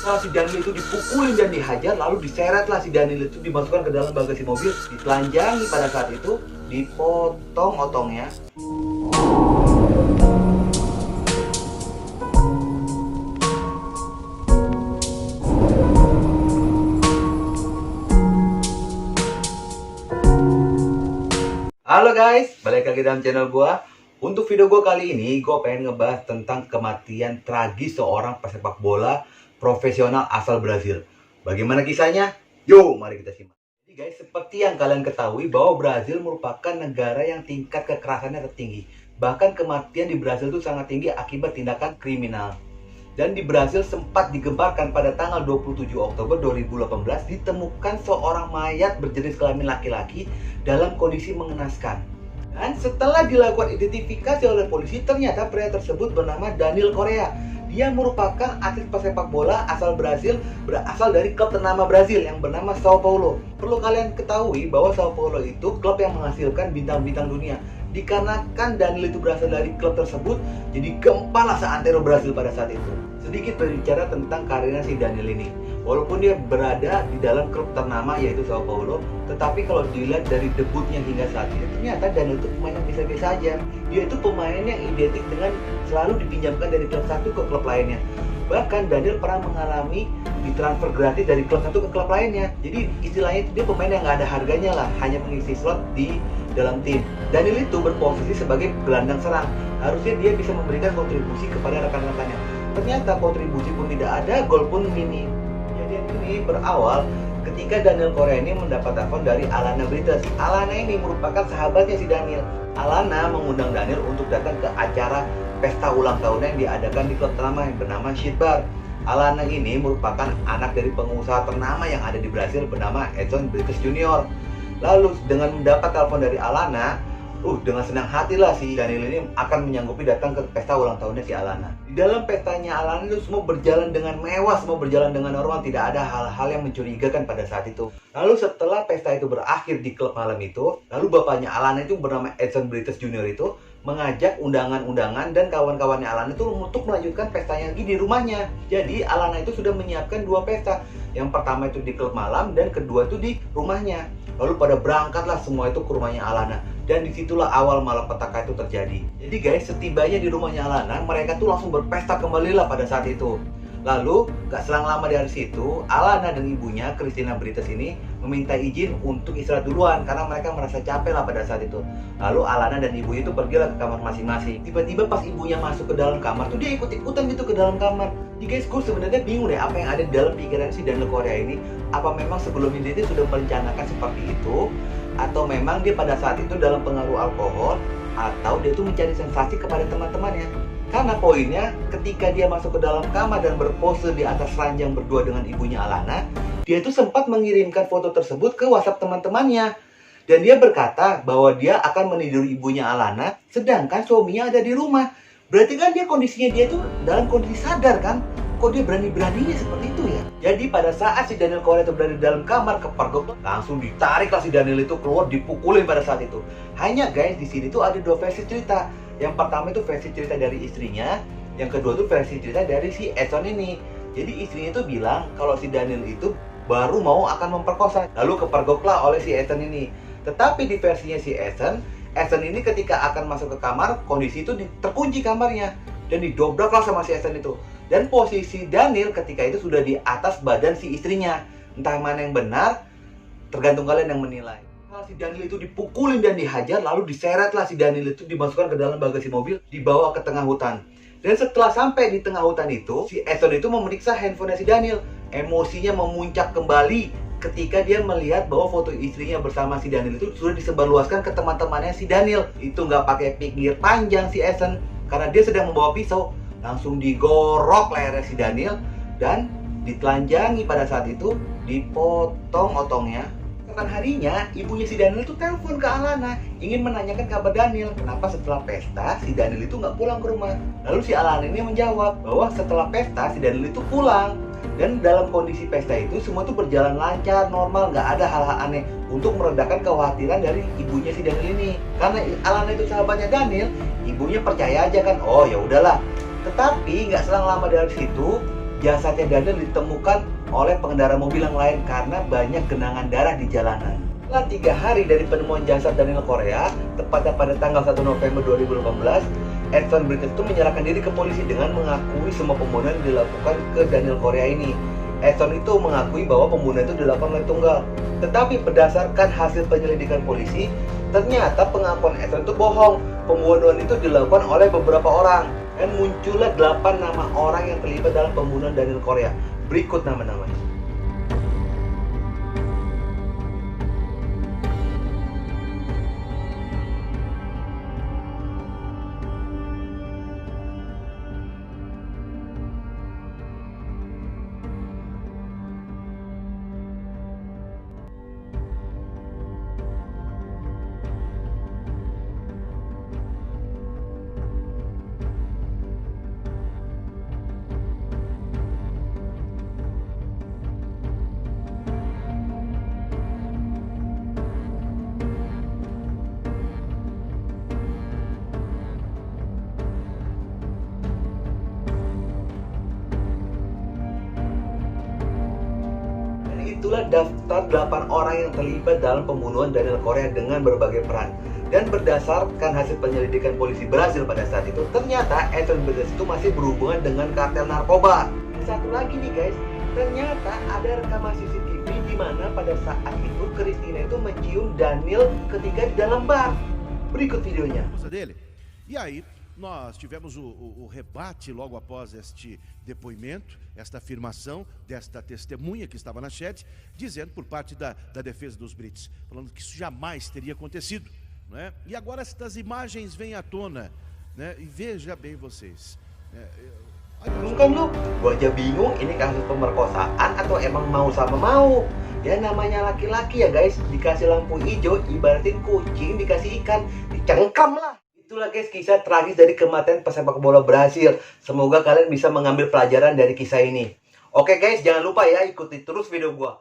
Setelah si Daniel itu dipukulin dan dihajar, lalu diseretlah si Daniel itu, dimasukkan ke dalam bagasi mobil, ditelanjangi pada saat itu, dipotong otongnya. Halo guys, balik lagi dalam channel gua. Untuk video gua kali ini, gua pengen ngebahas tentang kematian tragis seorang pesepak bola profesional asal Brazil. Bagaimana kisahnya? Yuk, mari kita simak. Jadi guys, seperti yang kalian ketahui bahwa Brazil merupakan negara yang tingkat kekerasannya tertinggi. Bahkan kematian di Brazil itu sangat tinggi akibat tindakan kriminal. Dan di Brazil sempat digemparkan pada tanggal 27 Oktober 2018 ditemukan seorang mayat berjenis kelamin laki-laki dalam kondisi mengenaskan. Dan setelah dilakukan identifikasi oleh polisi, ternyata pria tersebut bernama Daniel Correa. Dia merupakan atlet pesepak bola asal Brazil, berasal dari klub ternama Brazil yang bernama Sao Paulo. Perlu kalian ketahui bahwa Sao Paulo itu klub yang menghasilkan bintang-bintang dunia. Dikarenakan Daniel itu berasal dari klub tersebut, jadi gempalah seantero Brazil pada saat itu. Sedikit berbicara tentang karirnya si Daniel ini. Walaupun dia berada di dalam klub ternama yaitu Sao Paulo, tetapi kalau dilihat dari debutnya hingga saat ini, ternyata Daniel itu pemain yang biasa-biasa aja. Dia itu pemain yang identik dengan selalu dipinjamkan dari klub satu ke klub lainnya. Bahkan Daniel pernah mengalami ditransfer gratis dari klub satu ke klub lainnya. Jadi istilahnya dia pemain yang nggak ada harganya lah, hanya mengisi slot di dalam tim. Daniel itu berposisi sebagai gelandang serang. Harusnya dia bisa memberikan kontribusi kepada rekan-rekannya. Ternyata kontribusi pun tidak ada, gol pun minim. Kejadian ini berawal ketika Daniel Correa ini mendapat telepon dari Alana Brites. Alana ini merupakan sahabatnya si Daniel. Alana mengundang Daniel untuk datang ke acara pesta ulang tahun yang diadakan di klub ternama yang bernama Shitbar. Alana ini merupakan anak dari pengusaha ternama yang ada di Brasil bernama Edson Brites Junior. Lalu dengan mendapat telepon dari Alana, dengan senang hatilah si Daniel ini akan menyanggupi datang ke pesta ulang tahunnya si Alana. Di dalam pestanya Alana itu semua berjalan dengan mewah, semua berjalan dengan normal, tidak ada hal-hal yang mencurigakan pada saat itu. Lalu setelah pesta itu berakhir di klub malam itu, lalu bapaknya Alana itu bernama Edson Brites Junior itu mengajak undangan-undangan dan kawan-kawannya Alana itu untuk melanjutkan pestanya lagi di rumahnya. Jadi Alana itu sudah menyiapkan dua pesta. Yang pertama itu di klub malam dan kedua itu di rumahnya. Lalu pada berangkatlah semua itu ke rumahnya Alana. Dan disitulah awal malapetaka itu terjadi. Jadi guys, setibanya di rumahnya Alana, mereka tuh langsung berpesta kembali lah pada saat itu. Lalu, gak selang lama dari situ, Alana dan ibunya, Christina Brites ini, meminta izin untuk istirahat duluan karena mereka merasa capek lah pada saat itu. Lalu Alana dan ibunya itu pergilah ke kamar masing-masing. Tiba-tiba pas ibunya masuk ke dalam kamar tuh dia ikut-ikutan gitu ke dalam kamar. Jadi guys, gue sebenarnya bingung deh apa yang ada di dalam pikiran si Daniel Correa ini. Apa memang sebelumnya dia sudah merencanakan seperti itu? Atau memang dia pada saat itu dalam pengaruh alkohol, atau dia tuh mencari sensasi kepada teman-temannya. Karena poinnya, ketika dia masuk ke dalam kamar dan berpose di atas ranjang berdua dengan ibunya Alana, dia itu sempat mengirimkan foto tersebut ke WhatsApp teman-temannya. Dan dia berkata bahwa dia akan meniduri ibunya Alana, sedangkan suaminya ada di rumah. Berarti kan kondisinya dia itu dalam kondisi sadar kan? Kok dia berani-beraninya seperti itu ya? Jadi pada saat si Daniel Correa itu berada di dalam kamar kepergok, langsung ditariklah si Daniel itu keluar, dipukulin pada saat itu. Hanya guys, di sini tuh ada dua versi cerita. Yang pertama itu versi cerita dari istrinya, yang kedua tuh versi cerita dari si Edson ini. Jadi istrinya itu bilang kalau si Daniel itu baru mau akan memperkosa, lalu kepergoklah oleh si Edson ini. Tetapi di versinya si Edson ini ketika akan masuk ke kamar, kondisi itu terkunci kamarnya dan didobraklah sama si Edson itu. Dan posisi Daniel ketika itu sudah di atas badan si istrinya. Entah mana yang benar, tergantung kalian yang menilai. Si Daniel itu dipukulin dan dihajar, lalu diseretlah si Daniel itu, dimasukkan ke dalam bagasi mobil, dibawa ke tengah hutan. Dan setelah sampai di tengah hutan itu, si Edson itu memeriksa handphone si Daniel. Emosinya memuncak kembali ketika dia melihat bahwa foto istrinya bersama si Daniel itu sudah disebarluaskan ke teman-temannya si Daniel. Itu nggak pakai pikir panjang si Edson, karena dia sedang membawa pisau. Langsung digorok lehernya si Daniel dan ditelanjangi pada saat itu, dipotong otongnya. Keesokan harinya, ibunya si Daniel itu telepon ke Alana, ingin menanyakan kabar Daniel. Kenapa setelah pesta si Daniel itu nggak pulang ke rumah? Lalu si Alana ini menjawab bahwa setelah pesta si Daniel itu pulang. Dan dalam kondisi pesta itu semua itu berjalan lancar, normal, nggak ada hal-hal aneh untuk meredakan kekhawatiran dari ibunya si Daniel ini. Karena Alana itu sahabatnya Daniel, ibunya percaya aja kan, oh ya udahlah. Tetapi nggak selang lama dari situ, jasadnya Daniel ditemukan oleh pengendara mobil yang lain karena banyak genangan darah di jalanan. Setelah 3 hari dari penemuan jasad Daniel Correa, tepatnya pada tanggal 1 November 2018, Edson Brites itu menyerahkan diri ke polisi dengan mengakui semua pembunuhan yang dilakukan ke Daniel Correa ini. Edson itu mengakui bahwa pembunuhan itu dilakukan oleh tunggal. Tetapi berdasarkan hasil penyelidikan polisi, ternyata pengakuan Edson itu bohong. Pembunuhan itu dilakukan oleh beberapa orang. Dan muncullah 8 nama orang yang terlibat dalam pembunuhan Daniel Correa. Berikut nama-namanya. Itulah daftar 8 orang yang terlibat dalam pembunuhan Daniel Correa dengan berbagai peran. Dan berdasarkan hasil penyelidikan polisi Brasil pada saat itu, ternyata Edson Brites itu masih berhubungan dengan kartel narkoba. Dan satu lagi nih guys, ternyata ada rekaman CCTV di mana pada saat itu Cristina itu mencium Daniel ketika di dalam bar. Berikut videonya. E aí, nós tivemos o rebate logo após este depoimento, esta afirmação desta testemunha que estava na chat, dizendo por parte da defesa dos Brites, falando que isso jamais teria acontecido, né? E agora estas imagens vêm à tona, né? E veja bem vocês. Bingung kan lu? Gua aja bingung ini kasus pemerkosaan atau emang mau sama mau. Ya namanya laki-laki ya guys, dikasih lampu hijau ibaratin kucing dikasih ikan, dicengkam lah. Itulah guys kisah tragis dari kematian pesepak bola Brasil. Semoga kalian bisa mengambil pelajaran dari kisah ini. Oke guys, jangan lupa ya ikuti terus video gua.